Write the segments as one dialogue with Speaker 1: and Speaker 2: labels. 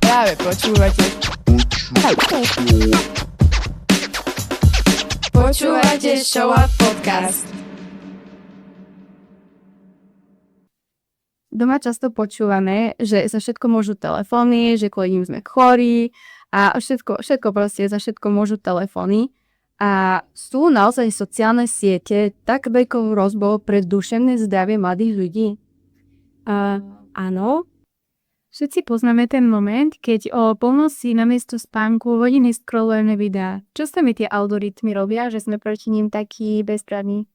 Speaker 1: Práve počúvate Show Up Podcast. Doma často počúvame, že za všetko môžu telefóny, že kvôli nim sme chorí a všetko proste za všetko môžu telefóny. A sú naozaj sociálne siete tak veľkou hrozbou pre duševné zdravie mladých ľudí?
Speaker 2: Áno. Všetci poznáme ten moment, keď o polnoci namiesto spánku hodiny scrollujeme videá. Čo sa mi tie algoritmy robia, že sme proti ním takí bezpradní?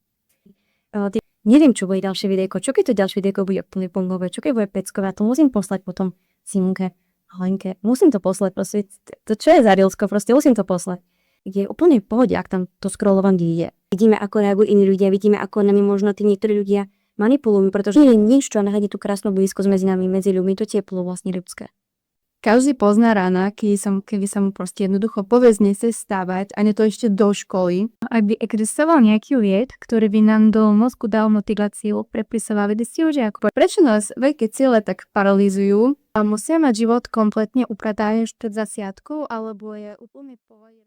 Speaker 3: Neviem, čo bude ďalšie videjko. Čo keď to ďalšie videjko bude úplne pongové? Čo keď bude peckové? To musím poslať potom Simonke, Helenke. Musím to poslať, proste. To čo je za reelsko? Proste musím to poslať. Je úplne v pohode, ak tam to scrollovanie ide. Vidíme, ako reagujú iní ľudia, vidíme, ako nami možno tí niektorí ľudia manipulujú, pretože nie je nič, čo nahradí tú krásnu blízkosť medzi nami, medzi ľuďmi, to teplo vlastne ľudské.
Speaker 1: Každý pozná rána, kedy sa mu proste jednoducho povesť nechce stávať, a nie to ešte do školy.
Speaker 2: Ak by existoval nejaký liek, ktorý by nám do mozgu dal motiváciu, prepisovali by si ho, že ako...
Speaker 1: Prečo nás veľké ciele tak paralýzujú? A musia mať život kompletne upratá až pred zasiadkou, alebo je úplne v pohode?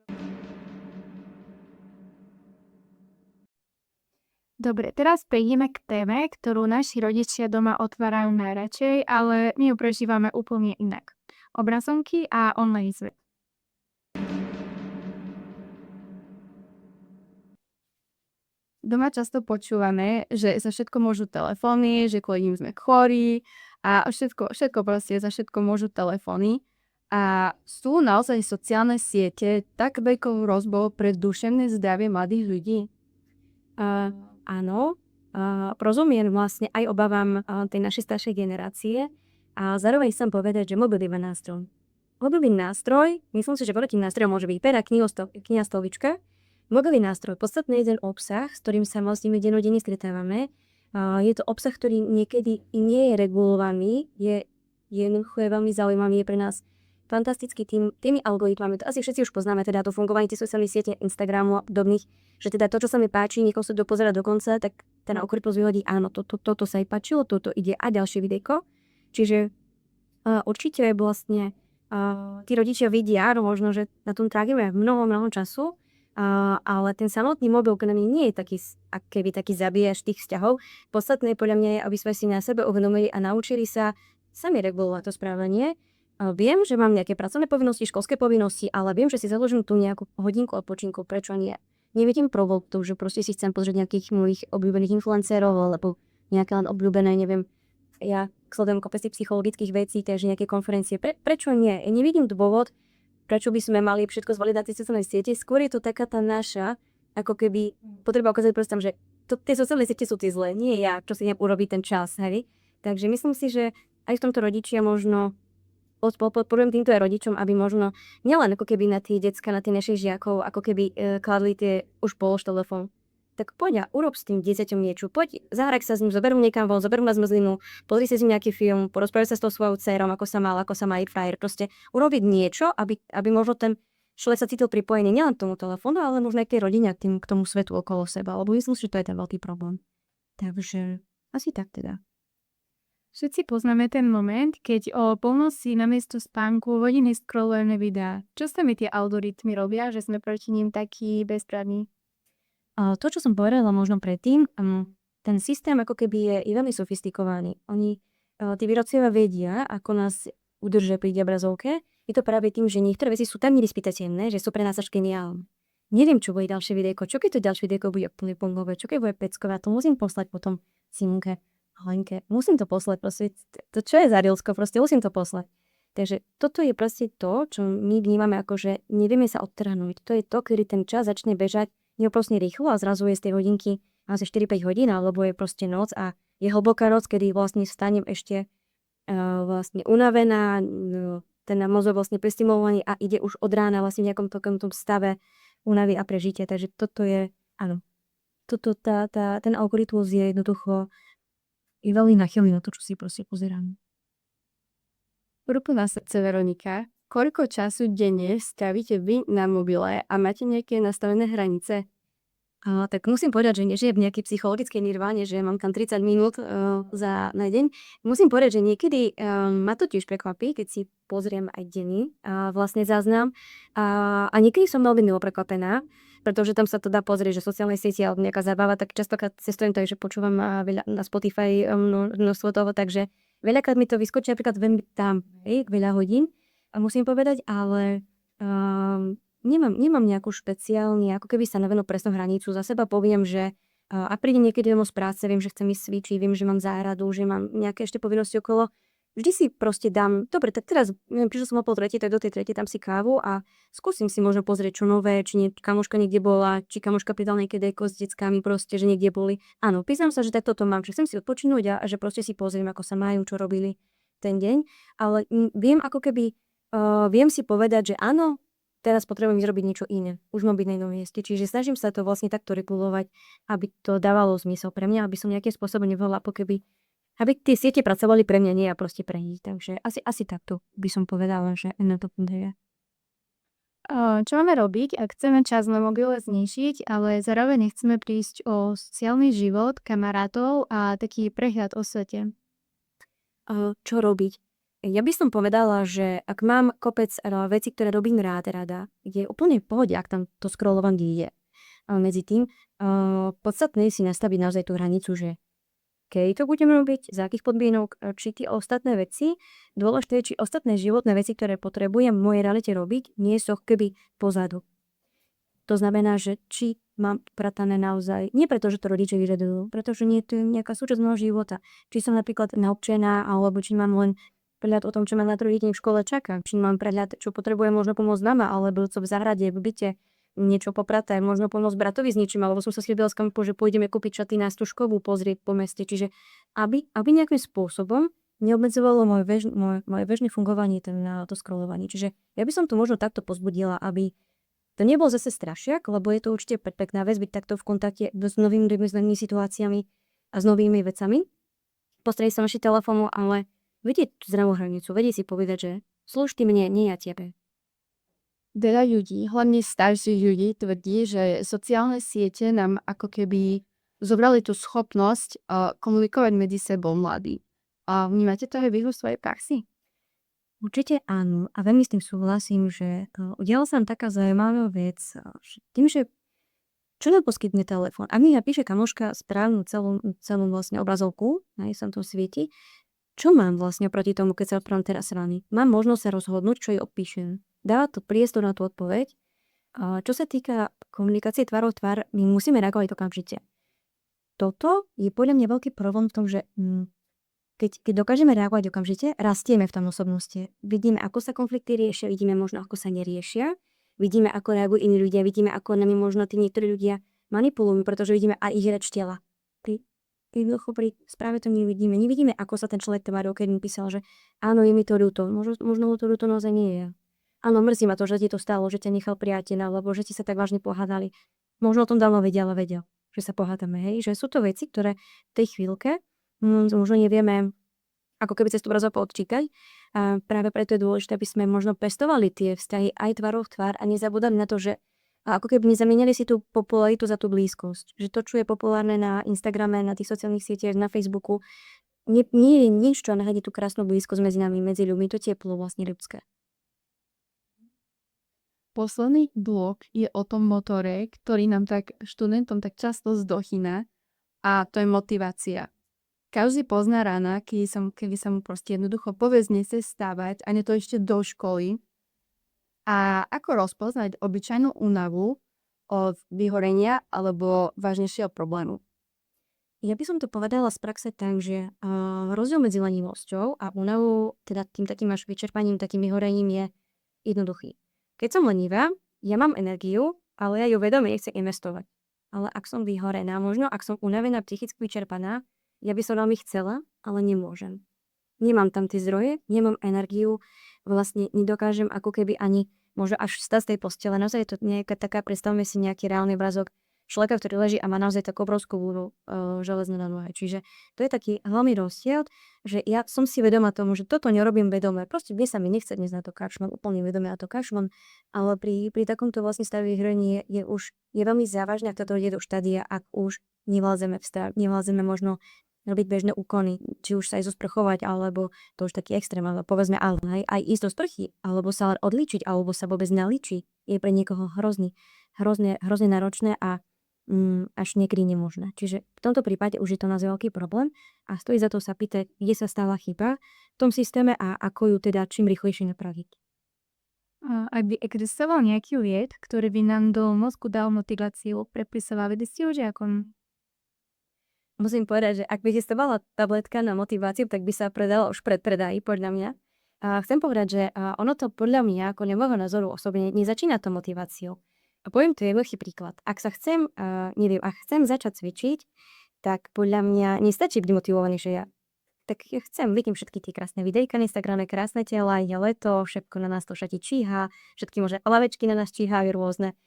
Speaker 2: Dobre, teraz prejdeme k téme, ktorú naši rodičia doma otvárajú najradšej, ale my ju prežívame úplne inak. Obrazovky a online svet.
Speaker 1: Doma často počúvame, že za všetko môžu telefóny, že kvôli nim sme chorí a všetko proste za všetko môžu telefóny. A sú naozaj sociálne siete tak veľkou hrozbou pre duševné zdravie mladých ľudí?
Speaker 3: Áno, rozumiem vlastne aj obavám tej našej staršej generácie a zároveň chcem povedať, že mobil je nástroj. Mobilný nástroj, myslím si, že proti nástrojom môže byť pera, kniha, stolička. Mobilný nástroj, podstatný jeden obsah, s ktorým sa vlastne dennodenne stretávame. Je to obsah, ktorý niekedy nie je regulovaný, je veľmi zaujímavý, je pre nás fantastický tými algoritmami. To asi všetci už poznáme, teda to fungovanie tie sociálne siete, Instagramu a podobných, že teda to, čo sa mi páči, niekoho sa dopozerá do konca, tak ten algoritmus vyhodí, áno, toto sa jej páčilo, toto ide a ďalšie videjko. Čiže určite vlastne tí rodičia vidia, možno, že na tom trávime mnoho času, ale ten samotný mobil k nám nie je taký, keby taký zabíjač tých vzťahov. Podstatné podľa mňa je, aby sme si na sebe uvedomili a naučili sa sami regulovať to správanie. Viem, že mám nejaké pracovné povinnosti, školské povinnosti, ale viem, že si založím tu nejakú hodinku odpočinku, prečo nie? Nevidím problém v tom, že proste si chcem pozrieť nejakých mojich obľúbených influencerov, alebo nejaké len obľúbené, neviem, ja sledujem kopec psychologických vecí, takže nejaké konferencie. Prečo nie? Ja nevidím dôvod, prečo by sme mali všetko zvoliť na tie sociálne siete. Skôr je to taká tá naša, ako keby potreba ukázať prostom, že tie sociálne siete sú tie zlé, nie ja, čo si idem urobiť ten čas, hej? Takže myslím si, že aj v tomto rodičia možno podporujem týmto aj rodičom, aby možno nielen ako keby na tie decka, na tie našich žiakov, ako keby kladli tie už polož telefón. Tak poď a urob s tým dieťaťom niečo. Poď, zahraj sa s ním, zoberú niekam von, zoberú na zmrzlinu, pozri si s ním nejaký film, porozprávaj sa s tou svojou dcérou, ako sa má jej frajer. Proste urobiť niečo, aby možno ten človek sa cítil pripojený nielen k tomu telefónu, ale možno aj k tej rodine, k tomu svetu okolo seba. Lebo myslím si, že to je ten veľký problém. Takže asi tak teda.
Speaker 2: Všetci poznáme ten moment, keď o polnoci namiesto spánku hodiny scrollujeme videá. Čo sa mi tie algoritmy robia, že sme proti ním takí bezpradní?
Speaker 3: To, čo som povedala možno predtým, ten systém ako keby je veľmi sofistikovaný. Tí výrobcovia vedia, ako nás udržia pri obrazovke. Je to práve tým, že niektoré veci sú tam nevyspytateľné, že sú pre nás až geniálne. Neviem, čo bude ďalšie videjko. Čo keď to ďalšie videjko bude úplne pongové? Čo keď bude peckové? To musím poslať potom Simonke, Helenke. Musím to poslať, proste. To čo je za reelsko? Proste musím to poslať. Takže toto je proste to, čo my vnímame ako, že nevieme sa odtrhnúť. To je to, kedy ten čas začne bežať neoprosne rýchlo a zrazu je z tej hodinky asi 4-5 hodín, alebo je proste noc a je hlboká noc, kedy vlastne vstanem ešte vlastne unavená, ten mozog vlastne prestimulovaný a ide už od rána vlastne v nejakom tom stave únavy a prežitia. Takže toto je, áno, ten algoritmus je jednoducho veľmi nachylný na to, čo si proste pozerám.
Speaker 1: Ruku na srdce, Veronika, koľko času denne stavíte vy na mobile a máte nejaké nastavené hranice?
Speaker 3: Tak musím povedať, že nežijem v nejakej psychologickej nirváne, že mám tam 30 minút na deň. Musím povedať, že niekedy ma to tiež prekvapí, keď si pozriem aj denný vlastne záznam. A niekedy som veľmi milo prekvapená, pretože tam sa to dá pozrieť, že sociálne siete alebo nejaká zábava, tak častokrát cestujem tak, že počúvam veľa na Spotify množstvo toho, takže veľakrát mi to vyskočí napríklad tam veľa hodín. A musím povedať, ale nemám nejakú špeciálne, ako keby stanovenú presnú hranicu. Za seba poviem, že a príde niekedy domov z práce, viem, že chcem ísť cvičiť, viem, že mám záhradu, že mám nejaké ešte povinnosti okolo. Vždy si proste dám, dobre, tak teraz, neviem, prišla som o 2:30, tak do tej 3:00 dám si kávu a skúsim si možno pozrieť, čo nové, či kamoška niekde bola, či kamoška pridala niekedy s deckami proste, že niekde boli. Áno, písam sa, že takto to mám, že chcem si odpočinúť a že proste si pozriem, ako sa majú, čo robili ten deň, ale viem ako keby, viem si povedať, že áno, teraz potrebujem zrobiť niečo iné. Už mám byť na inom mieste. Čiže snažím sa to vlastne takto regulovať, aby to dávalo zmysel pre mňa, aby som nejakým spôsobom nebola ako keby, aby tie siete pracovali pre mňa, nie a proste pre nich. Takže asi takto by som povedala, že na to je.
Speaker 2: Čo máme robiť, ak chceme čas na mobile znižiť, ale zároveň nechceme prísť o sociálny život, kamarátov a taký prehľad o svete?
Speaker 3: Čo robiť? Ja by som povedala, že ak mám kopec vecí, ktoré robím rada, je úplne v pohode, ak tam to scrollovanie je. Medzi tým podstatné je si nastaviť naozaj tú hranicu, že keď to budem robiť, za akých podmienok, či tie ostatné veci, dôležité je, či ostatné životné veci, ktoré potrebujem v mojej realite robiť, nie sú keby pozadu. To znamená, že či mám pratané naozaj, nie preto, že to rodičia vyžadujú, pretože nie je to nejaká súčasť môjho života. Či som napríklad naučená, alebo či mám len prehľad o tom, čo ma na 3 dní v škole čaká. Či mám prehľad, čo potrebujem možno pomôcť mama, alebo co v záhrade, v byte, niečo popraté, možno pomôcť bratovi s niečím, alebo som sa slúbila s kamoškou, že pôjdeme kúpiť šaty na Stužkovú, pozrieť po meste. Čiže aby nejakým spôsobom neobmedzovalo moje bežné fungovanie, to scrollovanie. Čiže ja by som to možno takto pozbudila, aby to nebol zase strašiak, lebo je to určite pekná vec byť takto v kontakte s novými ľuďmi, situáciami a s novými vecami. Postrieť sa naši telefónu, ale vedieť tú zdravú hranicu, vedieť si povedať, že slúž ty mne, nie ja tebe.
Speaker 1: Veľa ľudí, hlavne starších ľudí, tvrdí, že sociálne siete nám ako keby zobrali tú schopnosť komunikovať medzi sebou mladí. Vnímate to aj vy vo svojej praxi?
Speaker 3: Určite áno a veľmi s tým súhlasím, že udiala sa nám taká zaujímavá vec, že tým, že čo nám poskytne telefón. Ak mi napíše kamoška správnu celú vlastne obrazovku, sa to svieti, čo mám vlastne oproti tomu, keď sa odprávam teraz rány? Mám možnosť sa rozhodnúť, čo jej odpíšem. Dáva to priestor na tú odpoveď. Čo sa týka komunikácie tvárou tvár, my musíme reagovať okamžite. Toto je podľa mňa veľký problém v tom, že keď dokážeme reagovať okamžite, rastieme v tom osobnosti. Vidíme, ako sa konflikty riešia, vidíme možno, ako sa neriešia, vidíme, ako reagujú iní ľudia, vidíme, ako nami možno tí niektorí ľudia manipulujú, pretože vidíme aj ich reč tela. Pri správe to nevidíme, ako sa ten človek tváril, keď mi písal, že áno, je mi to ľúto, možno to ľúto naozaj nie je. Áno, mrzí ma to, že ti to stalo, že ťa nechal priateľ, alebo že ti sa tak vážne pohádali. Možno o tom dávno vedel, že sa pohádame, hej, že sú to veci, ktoré v tej chvíľke možno nevieme ako keby cez tú obrazovku odčítať. A práve preto je dôležité, aby sme možno pestovali tie vzťahy aj tvárou v tvár a nezabudali na to, že ako keby nezamieniali si tú popularitu za tú blízkosť. Že to, čo je populárne na Instagrame, na tých sociálnych sieťach, na Facebooku, nie je nič, čo nahradí tú krásnu blízkosť medzi nami, medzi ľuďmi, to teplo vlastne ľudské.
Speaker 1: Posledný blok je o tom motore, ktorý nám tak študentom tak často zdochýna, a to je motivácia. Každý pozná rána, kedy sa mu proste jednoducho povedzne chce stávať a nie to ešte do školy. A ako rozpoznať obyčajnú únavu od vyhorenia alebo vážnejšieho problému?
Speaker 3: Ja by som to povedala z praxe tak, že rozdiel medzi lenivosťou a únavou, teda tým takým až vyčerpaním, takým vyhorením je jednoduchý. Keď som lenivá, ja mám energiu, ale ja ju vedome nechcem investovať. Ale ak som vyhorená, možno ak som unavená, psychicky vyčerpaná, ja by som veľmi chcela, ale nemôžem. Nemám tam tie zdroje, nemám energiu, vlastne nedokážem ako keby ani možno až vstať z tej postele. Naozaj je to nejaká taká, predstavme si nejaký reálny obrazok, človeka, ktorý leží a má naozaj takú obrovskú búru železnú na nohe. Čiže to je taký hlavný rozdiel, že ja som si vedomá tomu, že toto nerobím vedome. Proste dnes sa mi nechce dnes na to kašľam, úplne vedome na to kašľam, ale pri takomto vlastne stave vyhrení je veľmi závažné, ak toto ide do štádia, ak už nevlázeme možno robiť bežné úkony, či už sa aj zosprchovať, alebo to už taký extrém, ale povedzme aj ísť do sprchy, alebo sa odlíčiť, alebo sa vôbec nalíčiť, je pre niekoho hrozne náročné a až niekedy nemožné. Čiže v tomto prípade už je to naozaj veľký problém a stojí za to sa pýtať, kde sa stala chyba v tom systéme a ako ju teda čím rýchlejšie napraviť.
Speaker 2: Ak by existoval nejaký liek, ktorý by nám do mozgu dal motiváciu, prepisovali by ste ho žiakom?
Speaker 3: Musím povedať, že ak by existovala tabletka na motiváciu, tak by sa predala už pred predají, podľa mňa. A chcem povedať, že ono to podľa mňa, ako môjho názoru osobne, nezačína to motiváciou. A poviem tu jednoduchý príklad. Ak chcem začať cvičiť, tak podľa mňa nestačí byť motivovaný, že ja vidím všetky tie krásne videjka na Instagrame, krásne tela, je leto, všetko na nás to všade číha, všetky možno lavečky na nás číhajú rôzne.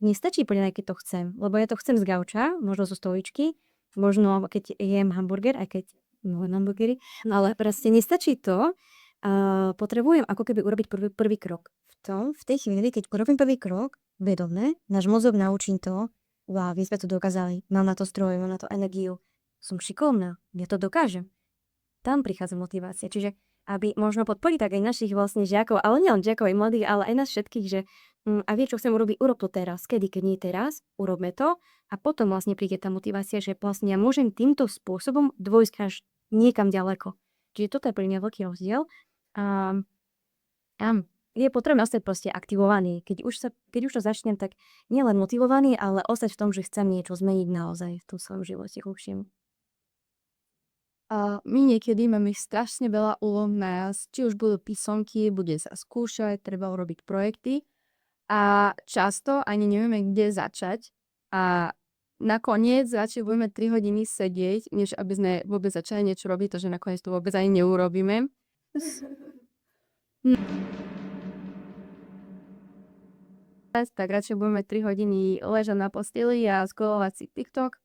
Speaker 3: Nestačí podľa mňa, keď to chcem, lebo ja to chcem z gauča, možno zo stoličky, možno keď jem hamburger, aj keď milujem hamburgery, no ale proste nestačí to. Potrebujem ako keby urobiť prvý krok. V tej chvíli, keď urobím prvý krok, vedomé, náš mozog naučí to, wow, my sme to dokázali, mám na to stroj, mám na to energiu, som šikovná, ja to dokážem. Tam prichádza motivácia, čiže aby možno podporiť tak aj našich vlastne žiakov, ale nielen žiakov aj mladých, ale aj nás všetkých, že a vie, čo chcem urobiť, urob to teraz, keď nie teraz, urobme to a potom vlastne príde tá motivácia, že vlastne ja môžem týmto spôsobom dôjsť až niekam ďaleko. Čiže toto je pre mňa veľký rozdiel. Je potrebné ostať proste aktivovaný. Keď už to začnem, tak nielen motivovaný, ale ostať v tom, že chcem niečo zmeniť naozaj v tom svojom živote hlbším.
Speaker 1: My niekedy máme strašne veľa úloh na nás, či už budú písomky, bude sa skúšať, treba urobiť projekty a často ani nevieme, kde začať a nakoniec radšej budeme 3 hodiny sedieť, než aby sme vôbec začali niečo robiť, to že nakoniec to vôbec ani neurobíme. Tak radšej budeme 3 hodiny ležať na posteli a scrollovať si TikTok.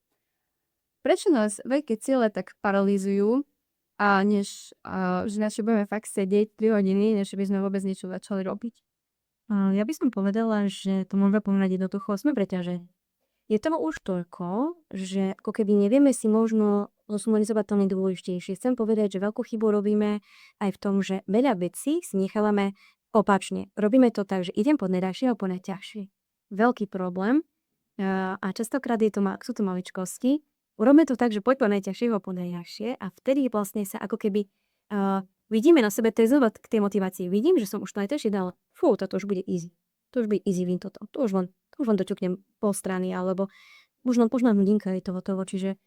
Speaker 1: Prečo nás veľké ciele tak paralýzujú a že radšej budeme fakt sedieť 3 hodiny, než by sme vôbec niečo začali robiť?
Speaker 3: Ja by som povedala, že to môžeme povedať jednoducho, sme preťažení. Je toho už toľko, že ako keby nevieme si možno zosumarizovať to najdôležitejšie. Chcem povedať, že veľkú chybu robíme aj v tom, že veľa vecí si nechávame opačne. Robíme to tak, že idem po najľahšie a po najťažšie. Veľký problém a častokrát sú to maličkosti. Urobme to tak, že poď po najťažšie a po najľahšie a vtedy vlastne sa ako keby vidíme na sebe tezovať k tej motivácii. Vidím, že som už to najťažšie dala. Toto už bude easy. To už bude easy win toto. To už len doťuknem pol strany, alebo možno hodinka je to hotovo. Čiže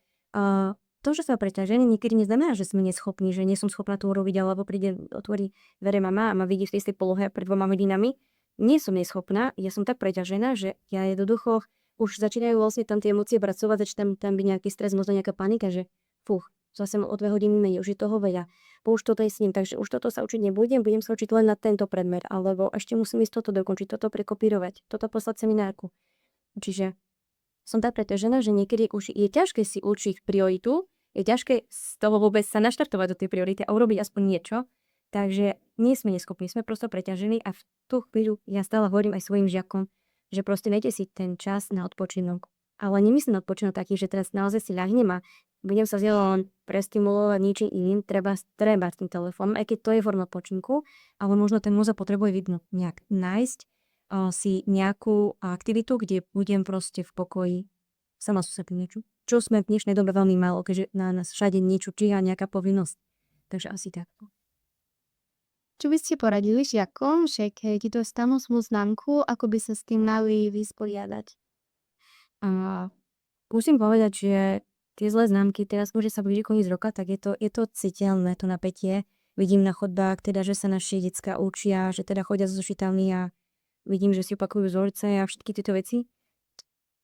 Speaker 3: to, že sa preťažený, niekedy neznamená, že sme neschopní, že nie som schopná to urobiť, alebo otvorí dvere mama a ma vidí v tej istej polohe pred 2 hodinami. Nie som neschopná, ja som tak preťažená, že ja jednoducho už začínajú vlastne tam tie emócie pracovať, začína tam byť nejaký stres, možno nejaká panika, že zase o 2 hodiny menej, už je toho veľa. Už toto je s ním, takže už toto sa učiť nebudem, budem sa učiť len na tento predmet, alebo ešte musím ísť toto dokončiť, toto prekopírovať, toto poslať seminárku. Čiže som tak preťažená, že niekedy už je ťažké si určiť prioritu, je ťažké z toho vôbec sa naštartovať do tej priority a urobiť aspoň niečo, takže nie sme neschopní, sme prosto preťažení a v tú chvíľu ja stále hovorím aj svojim žiakom, že proste dajte si ten čas na odpočinok. Ale nemyslím na odpočinok taký, že teraz naozaj si ľahnem a budem sa len prestimulovať ničím iným, treba s tým telefónom, aj keď to je forma odpočinku, ale možno ten mozog potrebuje nejak nájsť si nejakú aktivitu, kde budem proste v pokoji sama so sebou niečo. Čo sme v dnešnej dobe veľmi málo, keďže na nás všade niečo číha nejaká povinnosť. Takže asi takto.
Speaker 2: Čo by ste poradili žiakom, že keď dostanú zlú známku, ako by sa s tým mali vysporiadať?
Speaker 3: Musím povedať, že tie zlé známky, teraz môže sa blíži koniec roka, tak je to citeľné, to napätie. Vidím na chodbách, teda, že sa naši decká učia, že teda chodia so zošitami a vidím, že si opakujú vzorce a všetky tieto veci.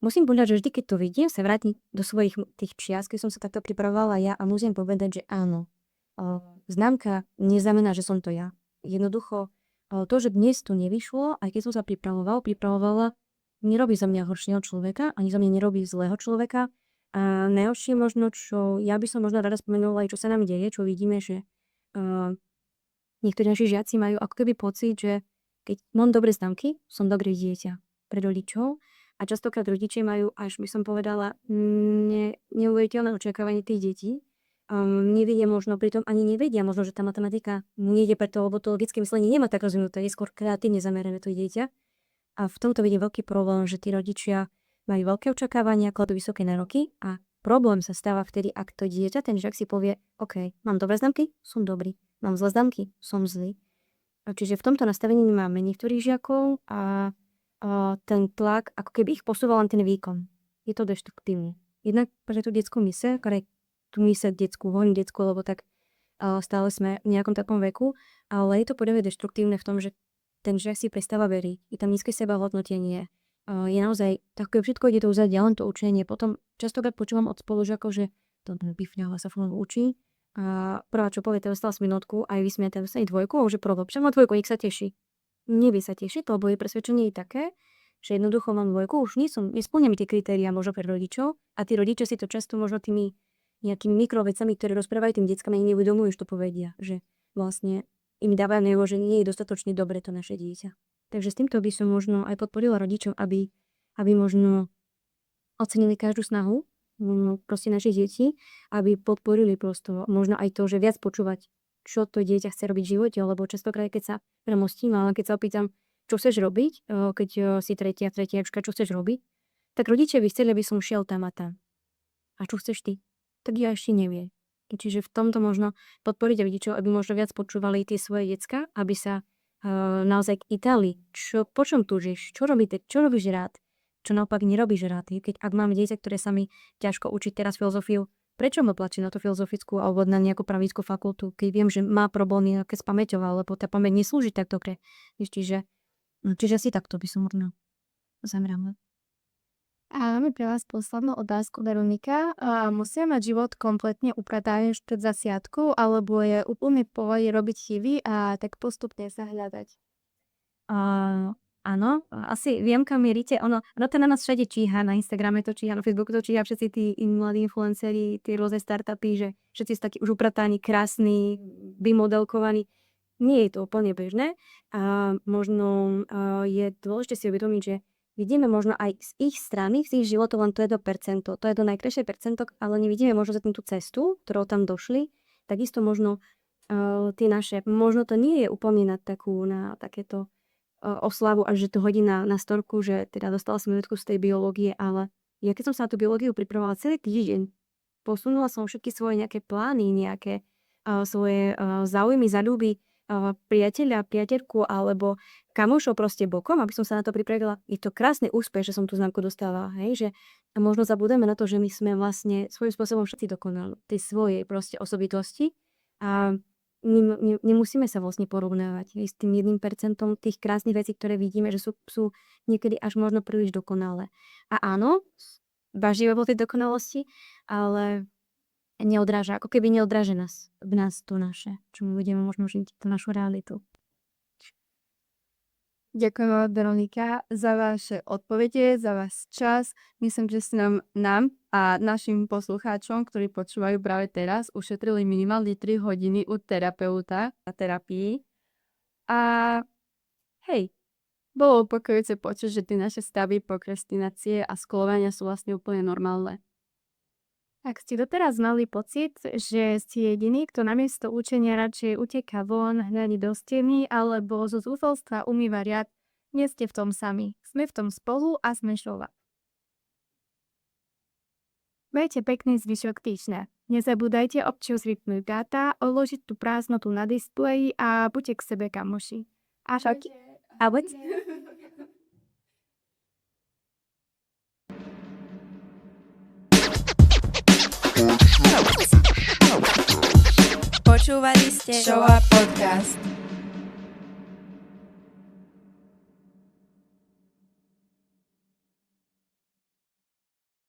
Speaker 3: Musím povedať, že vždy, keď to vidím, sa vrátim do svojich tých čias, keď som sa takto pripravovala ja a musím povedať, že áno. Známka neznamená, že som to ja. Jednoducho, to, že dnes to nevyšlo, aj keď som sa pripravovala, nerobí zo mňa horšieho človeka, ani zo mňa nerobí zlého človeka. A najhoršie možno, čo ja by som možno rada spomenula, aj čo sa nám deje, čo vidíme, že niektorí naši žiaci majú ako keby pocit, že keď mám dobré známky, som dobré dieťa pre rodičov. A častokrát rodičia majú, až by som povedala, neuveriteľné očakávanie tých detí. Nevedia možno, pritom ani nevedia možno, že tá matematika nejde preto, lebo to logické myslenie nemá tak rozvinuté, je skôr kreatívne zamerané to dieťa. A v tomto vidím veľký problém, že tí rodičia majú veľké očakávania, kladú vysoké nároky a problém sa stáva vtedy, ak to dieťa, ten žiak si povie, OK, mám dobré známky, som dobrý, mám zlé známky, som zlý. Čiže v tomto nastavení máme niektorých žiakov a ten tlak, ako keby ich posúval len ten výkon. Je to deštruktívne. Jednak pre tú detskú myseľ, tú myseľ detskú, hovorím detskú, lebo tak stále sme v nejakom takom veku, ale je to podľa mňa deštruktívne v tom, že ten žiak si prestáva veriť. Je tam nízke sebahodnotenie. Je naozaj také všetko ide to uzať, len to učenie. Potom častokrát počúvam od spolužiakov, že to bifňala sa furt učí. A prvá, čo povie, dostala som minútku, aj vysmiate, dostane dvojku, a už je problém. Čo má dvojku, nech sa teší. Nevie sa tešiť, lebo je presvedčenie je také, že jednoducho mám dvojku, už nespĺňam tie kritériá možno pre rodičov a tí rodičia si to často možno tými nejakými mikrovecami, ktoré rozprávajú tým deckám, ani neuvedomujú, že to povedia, že vlastne im dávajú najavo, že nie je dostatočne dobre to naše dieťa. Takže s týmto by som možno aj podporila rodičov, aby možno ocenili každú snahu proste našich detí, aby podporili prosto možno aj to, že viac počúvať, čo to dieťa chce robiť v živote, lebo častokrát, keď sa premostím, ale keď sa opýtam, čo chceš robiť, keď si tretiačka, čo chceš robiť, tak rodičia by chceli, aby som šiel tam a tam. A čo chceš ty? Tak ja ešte nevie. Čiže v tomto možno podporiť rodičov, aby možno viac počúvali tie svoje decka, aby sa naozaj chytali, po čom túžiš, čo robíš rád, čo naopak nerobíš rád. Keď ak mám dieťa, ktoré sa mi ťažko učiť teraz filozofiu, prečo ma tlačí na tú filozofickú alebo na nejakú právnickú fakultu, keď viem, že má problémy nejaké s pamäťou, alebo tá pamäť neslúži tak dobre. Čiže asi takto by som možno zamerala.
Speaker 2: A máme pre vás poslednú otázku, Veronika. Musia mať život kompletne uprataný pred zasiadku, alebo je úplne v pohode robiť chyby a tak postupne sa hľadať?
Speaker 3: Áno, asi viem, kam mierite. Ono to na nás všade číha, na Instagrame to číha, na Facebooku to číha, všetci tí mladí influenceri, tie rôzne startupy, že všetci sú takí už uprataní, krásni, vymodelkovaní. Nie je to úplne bežné. A možno je dôležité si uvedomiť, že vidíme možno aj z ich strany, z ich životov len to je to percento. To je to najkrajšie percento, ale nevidíme možno za tú cestu, ktorou tam došli. Takisto možno tie naše, možno to nie je úplne na takéto oslavu, až že to hodí na storku, že teda dostala som vedku z tej biológie, ale ja keď som sa na tú biológiu pripravovala celý týždeň, posunula som všetky svoje nejaké plány, nejaké svoje záujmy, zaľúby, priateľa, priateľku alebo kamošov proste bokom, aby som sa na to pripravila. Je to krásny úspech, že som tú známku dostala, hej, že možno zabudeme na to, že my sme vlastne svojím spôsobom všetci dokonali tej svojej proste osobitosti a nemusíme sa vlastne porovnávať s tým 1% tých krásnych vecí, ktoré vidíme, že sú niekedy až možno príliš dokonalé. A áno, bažíme po tej dokonalosti, ale neodráža, ako keby neodráža v nás to naše, čo my budeme možno žiť, tú našu realitu.
Speaker 1: Ďakujem vám, Veronika, za vaše odpovede, za váš čas. Myslím, že ste nám a našim poslucháčom, ktorí počúvajú práve teraz, ušetrili minimálne 3 hodiny u terapeuta a terapii. A hej, bolo upokojujúce počuť, že tie naše stavy prokrastinácie a skloľovania sú vlastne úplne normálne.
Speaker 2: Ak ste doteraz mali pocit, že ste jediný, kto namiesto učenia radšej uteká von, hľadí do steny alebo zo zúfalstva umýva riad, nie ste v tom sami. Sme v tom spolu a sme šova. Majte pekný zvyšok týždňa. Nezabúdajte občas vypnúť dáta, odložiť tú prázdnotu na displeji a buďte k sebe kamoši.
Speaker 3: Ahojte.
Speaker 4: Počúvali ste Show Up Podcast.